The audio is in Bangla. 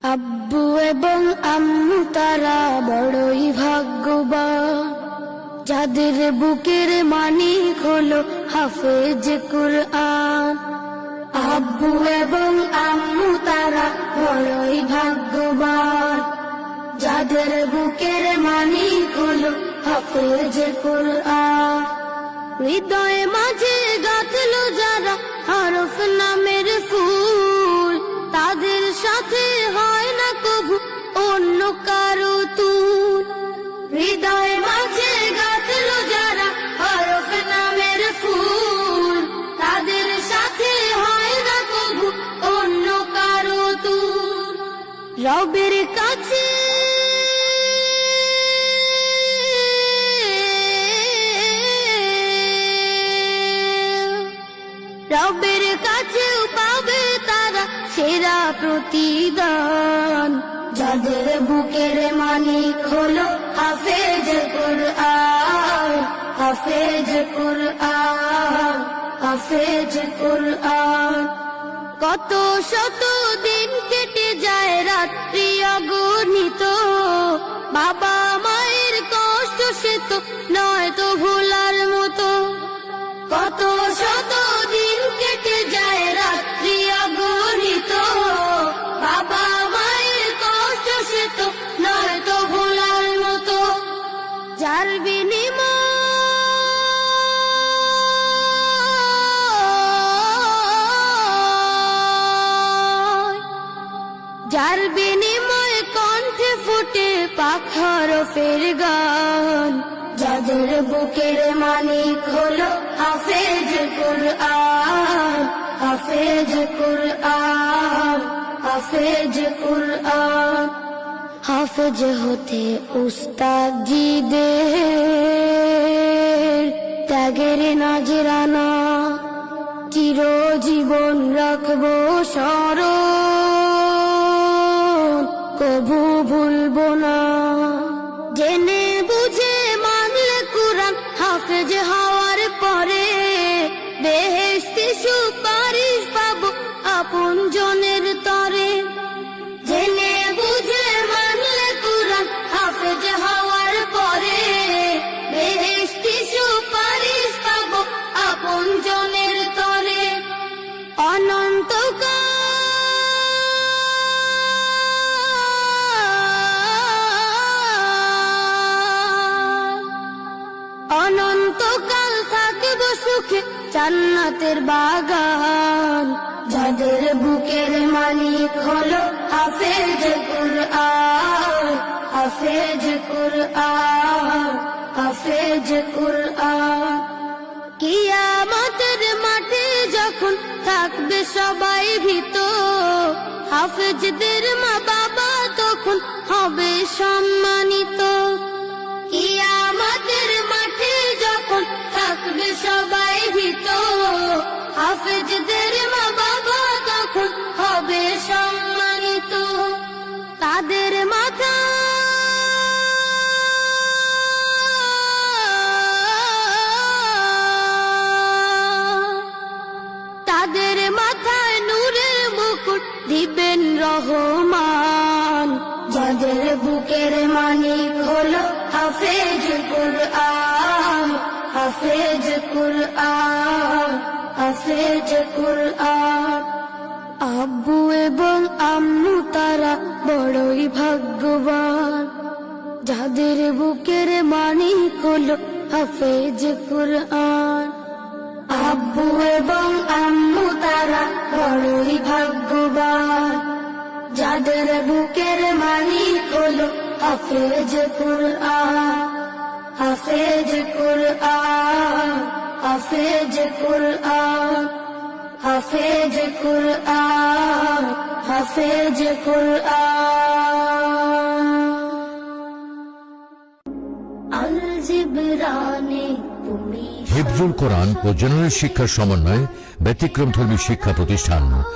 আব্বু এবং আম্মু তারা বড়ই ভাগ্যবান, যাদের বুকের মানিক হলো হাফেজ কুরআন। আব্বু এবং আম্মু তারা বড়ই ভাগ্যবান, যাদের বুকের মানিক হলো হাফেজ কুরআন। হৃদয়ে মাঝে গাঁথলো যারা হরফ নামের ফুল, তাদের সাথে হয় না কবু অন্য কারো তুল। হৃদয়ে মাঝে গাঁথলো যারা হরফ নামের ফুল, তাদের সাথে হয় না কবু অন্য কারো তুল। রবের কাছে রবের কাছেও পাবে তারা সেরা প্রতিদান, যাদের বুকের মানিক হলো হাফেজ কুরআন। হাফেজ কুরআন, হাফেজ কুরআন। কত শত দিন কেটে যায় রাত্রি অগণিত, বাবা মায়ের কষ্ট সে তো নয় তো ভোলার মতো। কত শত দিন কেটে যায় রাত্রি অগণিত, বাবা মায়ের কষ্ট সে তো নয় তো ভোলার মতো। যার বিনিময় কণ্ঠে ফুটে পাক হরফের গান, যাদের বুকের মানিক হলো হাফেজ কুরআন। হাফেজ কুরআন, হাফেজ কুরআন। হাফেজ হতে উস্তাদ জিদের ত্যাগের নাজরানা চিরজীবন রাখবো স্মরণ, কবু ভুলবো না। জেনে বুঝে মানলে কুরআন হাফেজ হওয়ার পরে, বেহেশতি সুপারিশ পাবো আপন জনের তরে। জেনে বুঝে মানলে কুরআন হাফেজ হওয়ার পরে, বেহেশতি সুপারিশ পাবো আপন জনের তরে। অনন্তকাল অনন্তকাল থাকবো সুখে জান্নাতের বাগান, যাদের বুকের মানিক হলো হাফেজ কুরআন। হাফেজ কুরআন, হাফেজ কুরআন। কিয়ামতের মাঠে যখন থাকবে সবাই ভীত, হাফেজদের মা বাবা তখন হবে সম্মানিত। কিয়ামতের মাঠে যখন থাকবে সবাই ভীত, হাফেজদের মা বাবা তখন হবে সম্মানিত। তাদের মাথা তাদের মাথায় নূরের মুকুট দিবেন রহমান, যাদের বুকের মানিক হলো হাফেজ কুরআন। হাফেজ কুরআন, হাফেজ কুরআন। আব্বু এবং আম্মু তারা বড়ই ভাগ্যবান, যাদের বুকের মানিক হলো হাফেজ কুরআন। আব্বু এবং আম্মু তারা বড়ই ভাগ্যবান, যাদের বুকের মানিক হলো হাফেজ কুরআন। হাফেজ কুরআন, হাফেজ কুরআন। হাফেজ কুরআন, হাফেজ কুরআন। আল জিবরানে তুমি হিফজুল কোরআন ও জেনারেল শিক্ষার সমন্বয়ে ব্যতিক্রমধর্মী শিক্ষা প্রতিষ্ঠান